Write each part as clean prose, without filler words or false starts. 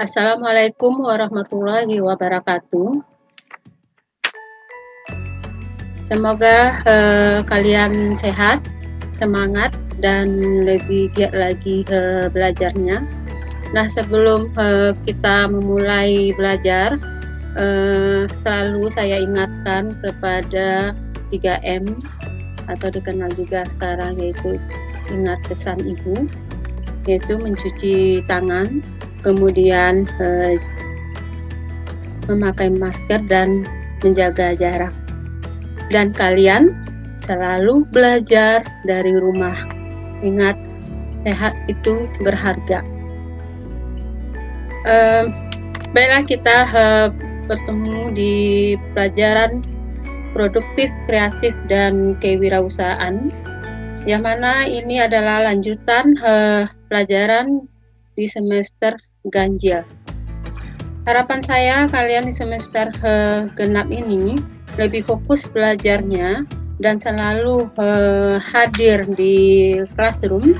Assalamualaikum warahmatullahi wabarakatuh. Semoga kalian sehat, semangat, dan lebih giat lagi belajarnya. Nah, sebelum kita memulai belajar, selalu saya ingatkan kepada 3M atau dikenal juga sekarang, yaitu ingat pesan ibu, yaitu mencuci tangan, kemudian memakai masker dan menjaga jarak. Dan kalian selalu belajar dari rumah. Ingat, sehat itu berharga. Baiklah, kita bertemu di pelajaran produktif, kreatif, dan kewirausahaan, yang mana ini adalah lanjutan pelajaran di semester ganjil. Harapan saya kalian di semester genap ini lebih fokus belajarnya dan selalu hadir di classroom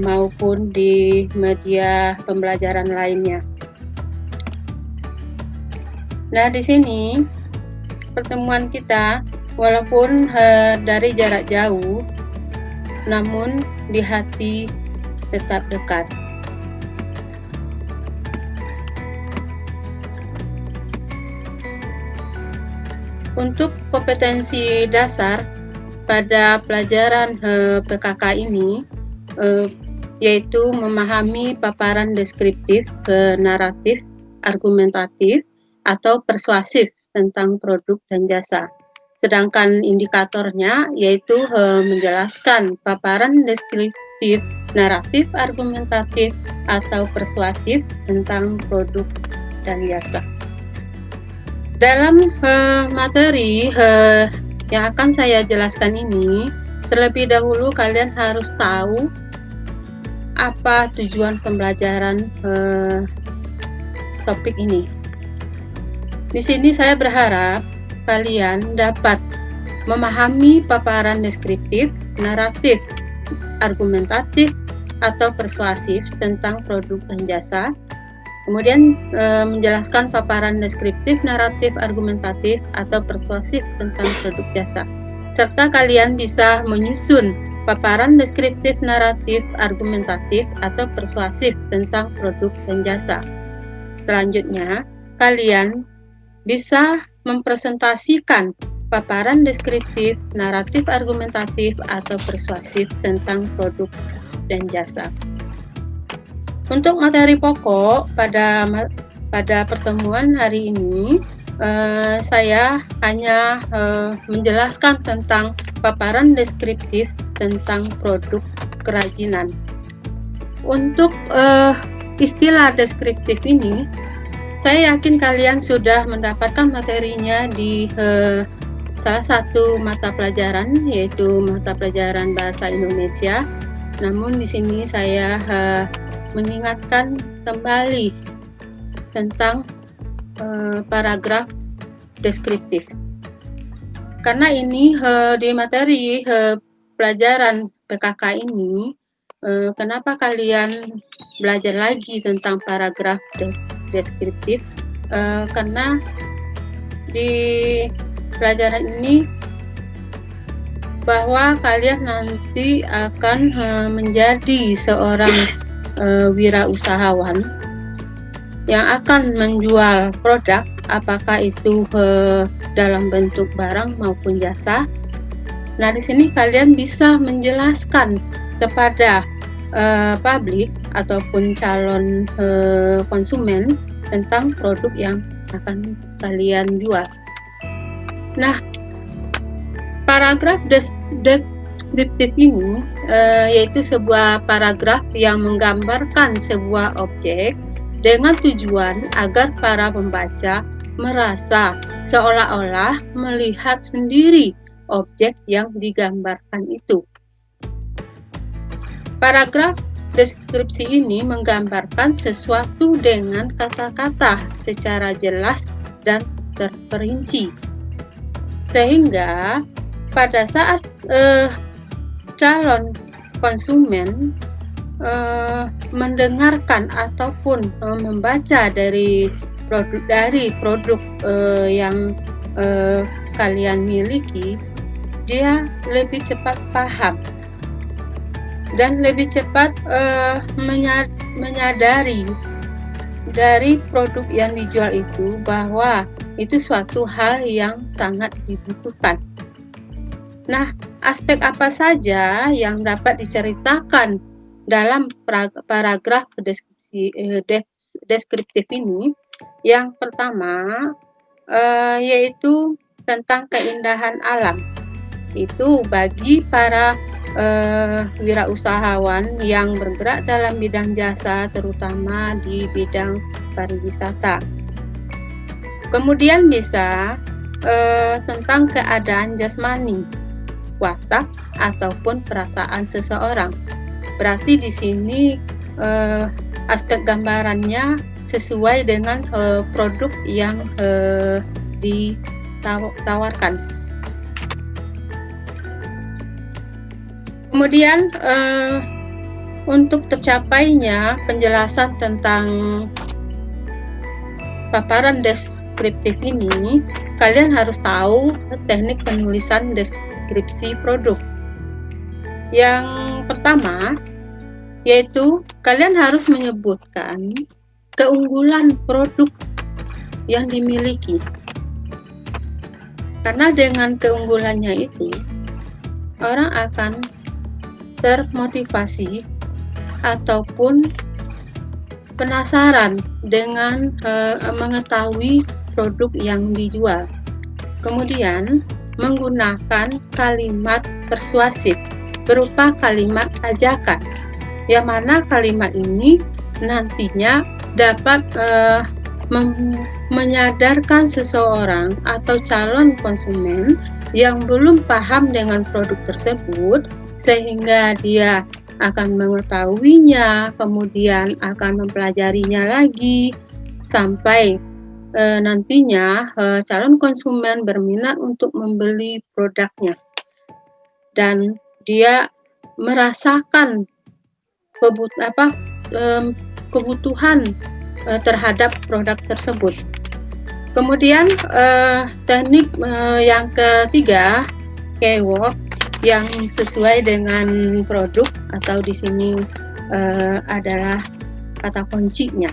maupun di media pembelajaran lainnya. Nah, di sini pertemuan kita walaupun dari jarak jauh, namun di hati tetap dekat. Untuk kompetensi dasar pada pelajaran PKK ini, yaitu memahami paparan deskriptif, naratif, argumentatif, atau persuasif tentang produk dan jasa. Sedangkan indikatornya yaitu menjelaskan paparan deskriptif, naratif, argumentatif, atau persuasif tentang produk dan jasa. Dalam materi yang akan saya jelaskan ini, terlebih dahulu kalian harus tahu apa tujuan pembelajaran topik ini. Di sini saya berharap kalian dapat memahami paparan deskriptif, naratif, argumentatif, atau persuasif tentang produk dan jasa. Kemudian menjelaskan paparan deskriptif, naratif, argumentatif, atau persuasif tentang produk jasa. Serta kalian bisa menyusun paparan deskriptif, naratif, argumentatif, atau persuasif tentang produk dan jasa. Selanjutnya, kalian bisa mempresentasikan paparan deskriptif, naratif, argumentatif, atau persuasif tentang produk dan jasa. Untuk materi pokok pada pertemuan hari ini, saya hanya menjelaskan tentang paparan deskriptif tentang produk kerajinan. Untuk istilah deskriptif ini, saya yakin kalian sudah mendapatkan materinya di salah satu mata pelajaran, yaitu mata pelajaran Bahasa Indonesia. Namun di sini saya mengingatkan kembali tentang paragraf deskriptif. Karena ini di materi pelajaran PKK ini, kenapa kalian belajar lagi tentang paragraf deskriptif? Karena di pelajaran ini bahwa kalian nanti akan menjadi seorang wirausahawan yang akan menjual produk, apakah itu dalam bentuk barang maupun jasa. Nah, di sini kalian bisa menjelaskan kepada publik ataupun calon konsumen tentang produk yang akan kalian jual. Nah, paragraf deskriptif ini yaitu sebuah paragraf yang menggambarkan sebuah objek dengan tujuan agar para pembaca merasa seolah-olah melihat sendiri objek yang digambarkan itu. Paragraf deskripsi ini menggambarkan sesuatu dengan kata-kata secara jelas dan terperinci, sehingga pada saat calon konsumen mendengarkan ataupun membaca dari produk yang kalian miliki, dia lebih cepat paham dan lebih cepat menyadari dari produk yang dijual itu bahwa itu suatu hal yang sangat dibutuhkan. Nah, aspek apa saja yang dapat diceritakan dalam paragraf deskriptif ini? Yang pertama yaitu tentang keindahan alam. Itu bagi para wirausahawan yang bergerak dalam bidang jasa, terutama di bidang pariwisata. Kemudian bisa tentang keadaan jasmani, watak ataupun perasaan seseorang. Berarti di sini aspek gambarannya sesuai dengan produk yang ditawarkan. Kemudian untuk tercapainya penjelasan tentang paparan deskriptif ini, kalian harus tahu teknik penulisan deskripsi produk. Yang pertama yaitu kalian harus menyebutkan keunggulan produk yang dimiliki. Karena dengan keunggulannya itu orang akan termotivasi ataupun penasaran dengan mengetahui produk yang dijual. Kemudian menggunakan kalimat persuasif berupa kalimat ajakan, yang mana kalimat ini nantinya dapat menyadarkan seseorang atau calon konsumen yang belum paham dengan produk tersebut, sehingga dia akan mengetahuinya, kemudian akan mempelajarinya lagi, sampai nantinya calon konsumen berminat untuk membeli produknya. Dan dia merasakan kebutuhan terhadap produk tersebut. Kemudian teknik yang ketiga, keyword yang sesuai dengan produk atau di sini adalah kata kuncinya.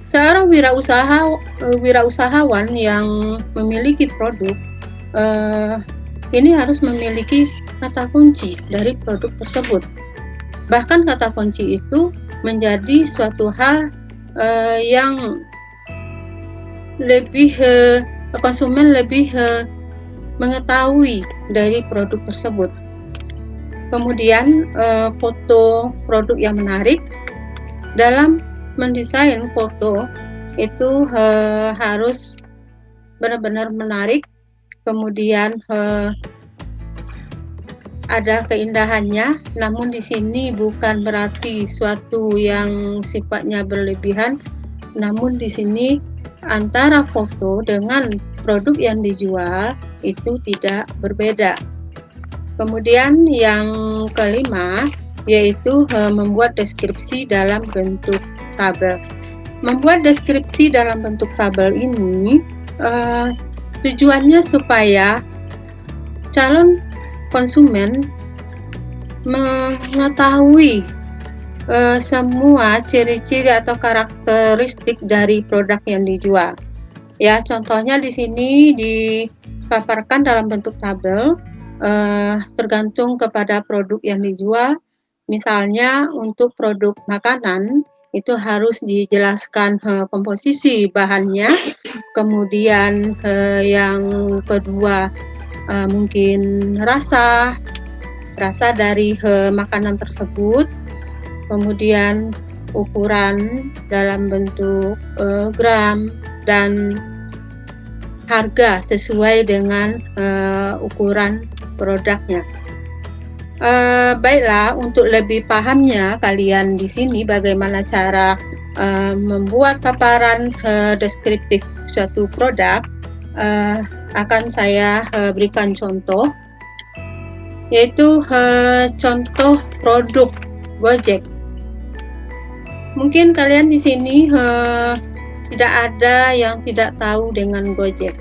Seorang wirausahawan yang memiliki produk ini harus memiliki kata kunci dari produk tersebut. Bahkan kata kunci itu menjadi suatu hal yang lebih konsumen lebih mengetahui dari produk tersebut. Kemudian foto produk yang menarik. Dalam mendesain foto itu harus benar-benar menarik, kemudian ada keindahannya, namun di sini bukan berarti suatu yang sifatnya berlebihan, namun di sini antara foto dengan produk yang dijual itu tidak berbeda. Kemudian yang kelima yaitu membuat deskripsi dalam bentuk tabel. Membuat deskripsi dalam bentuk tabel ini tujuannya supaya calon konsumen mengetahui semua ciri-ciri atau karakteristik dari produk yang dijual. Ya, contohnya di sini dipaparkan dalam bentuk tabel, tergantung kepada produk yang dijual. Misalnya untuk produk makanan itu harus dijelaskan komposisi bahannya, kemudian yang kedua mungkin rasa dari makanan tersebut, kemudian ukuran dalam bentuk gram dan harga sesuai dengan ukuran produknya. Baiklah, untuk lebih pahamnya kalian di sini bagaimana cara membuat paparan deskriptif suatu produk, akan saya berikan contoh, yaitu contoh produk Gojek. Mungkin kalian di sini tidak ada yang tidak tahu dengan Gojek,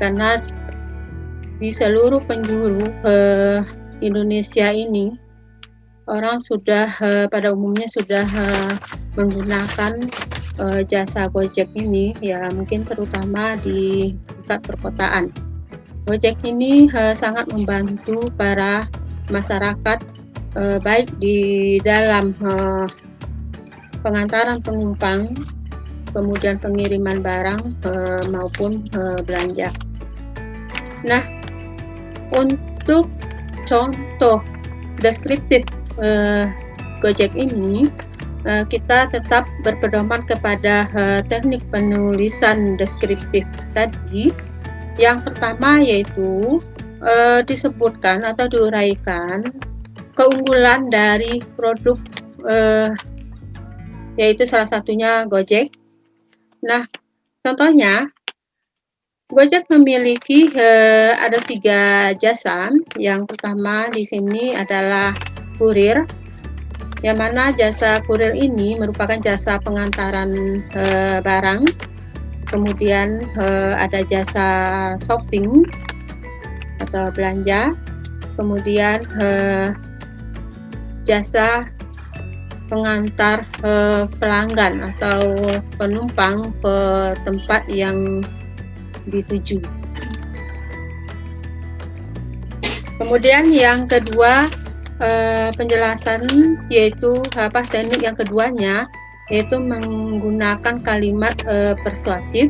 karena di seluruh penjuru Indonesia ini orang sudah pada umumnya sudah menggunakan jasa Gojek ini, ya mungkin terutama di tingkat perkotaan. Gojek ini sangat membantu para masyarakat baik di dalam pengantaran penumpang, kemudian pengiriman barang maupun belanja. Nah, untuk contoh deskriptif Gojek ini, kita tetap berpedoman kepada teknik penulisan deskriptif tadi. Yang pertama yaitu disebutkan atau diuraikan keunggulan dari produk yaitu salah satunya Gojek. Nah, contohnya Gojek memiliki ada 3 jasa. Yang pertama di sini adalah kurir, yang mana jasa kurir ini merupakan jasa pengantaran barang. Kemudian ada jasa shopping atau belanja, kemudian jasa pengantar pelanggan atau penumpang ke tempat yang dituju. Kemudian yang kedua penjelasan yaitu teknik yang keduanya yaitu menggunakan kalimat persuasif,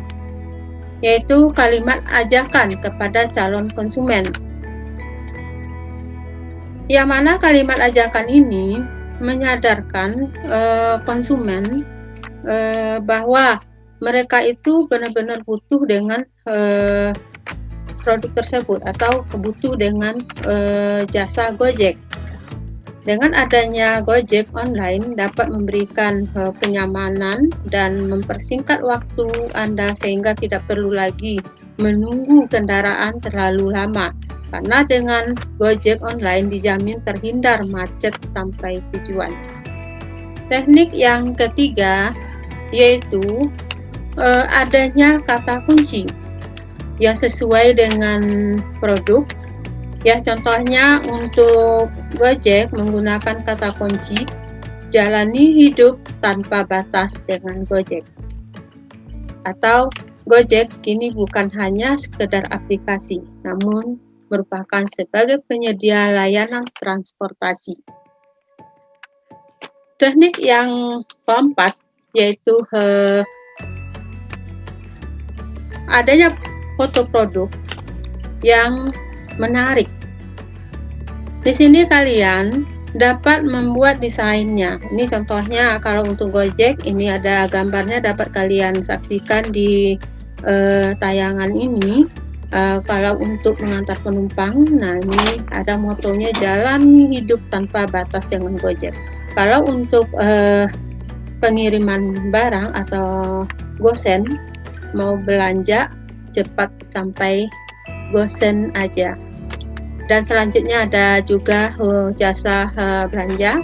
yaitu kalimat ajakan kepada calon konsumen. Yang mana kalimat ajakan ini menyadarkan konsumen bahwa mereka itu benar-benar butuh dengan produk tersebut atau butuh dengan jasa Gojek. Dengan adanya Gojek online dapat memberikan kenyamanan dan mempersingkat waktu Anda sehingga tidak perlu lagi menunggu kendaraan terlalu lama. Karena dengan Gojek online dijamin terhindar macet sampai tujuan. Teknik yang ketiga yaitu adanya kata kunci yang sesuai dengan produk. Ya, contohnya untuk Gojek menggunakan kata kunci jalani hidup tanpa batas dengan Gojek. Atau Gojek kini bukan hanya sekedar aplikasi, namun merupakan sebagai penyedia layanan transportasi. Teknik yang keempat yaitu adanya foto produk yang menarik. Di sini kalian dapat membuat desainnya. Ini contohnya kalau untuk Gojek ini ada gambarnya, dapat kalian saksikan di tayangan ini. Kalau untuk mengantar penumpang, nah ini ada motonya jalani hidup tanpa batas dengan Gojek. Kalau untuk pengiriman barang atau gosen, mau belanja cepat sampai gosen aja. Dan selanjutnya ada juga jasa belanja.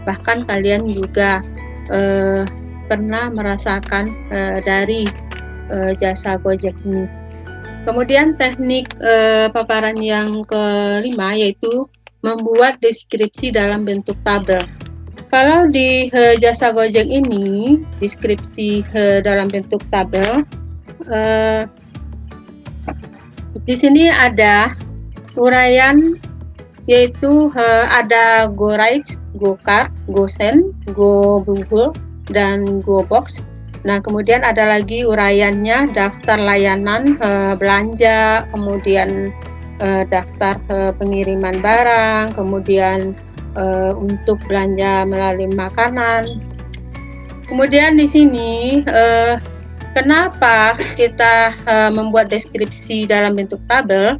Bahkan kalian juga pernah merasakan dari jasa Gojek ini. Kemudian teknik paparan yang kelima yaitu membuat deskripsi dalam bentuk tabel. Kalau di jasa Gojek ini, deskripsi dalam bentuk tabel, di sini ada uraian yaitu ada GoRide, GoCar, GoSend, GoGoogle, dan GoBox. Nah, kemudian ada lagi uraiannya daftar layanan belanja, kemudian daftar pengiriman barang, kemudian untuk belanja melalui makanan. Kemudian di sini kenapa kita membuat deskripsi dalam bentuk tabel?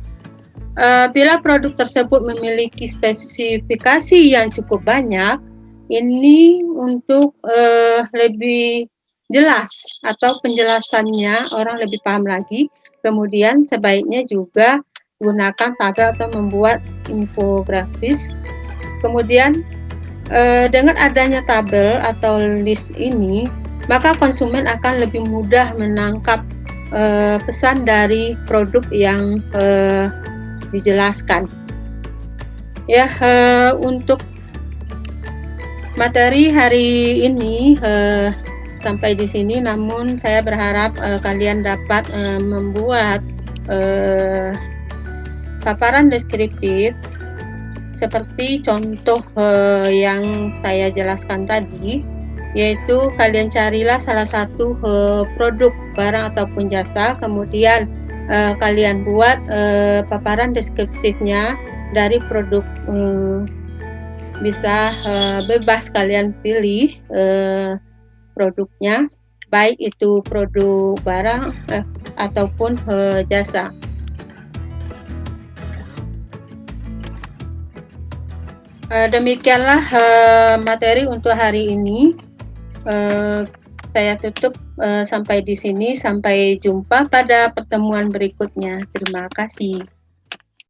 Bila produk tersebut memiliki spesifikasi yang cukup banyak, ini untuk lebih jelas atau penjelasannya orang lebih paham lagi. Kemudian sebaiknya juga gunakan tabel atau membuat infografis. Kemudian Dengan adanya tabel atau list ini, maka konsumen akan lebih mudah menangkap pesan dari produk yang dijelaskan. Ya, untuk materi hari ini sampai di sini, namun saya berharap kalian dapat membuat paparan deskriptif seperti contoh yang saya jelaskan tadi, yaitu kalian carilah salah satu produk, barang ataupun jasa, kemudian kalian buat paparan deskriptifnya dari produk. Bisa bebas kalian pilih produknya, baik itu produk barang ataupun jasa. Demikianlah materi untuk hari ini. Saya tutup sampai di sini. Sampai jumpa pada pertemuan berikutnya. Terima kasih.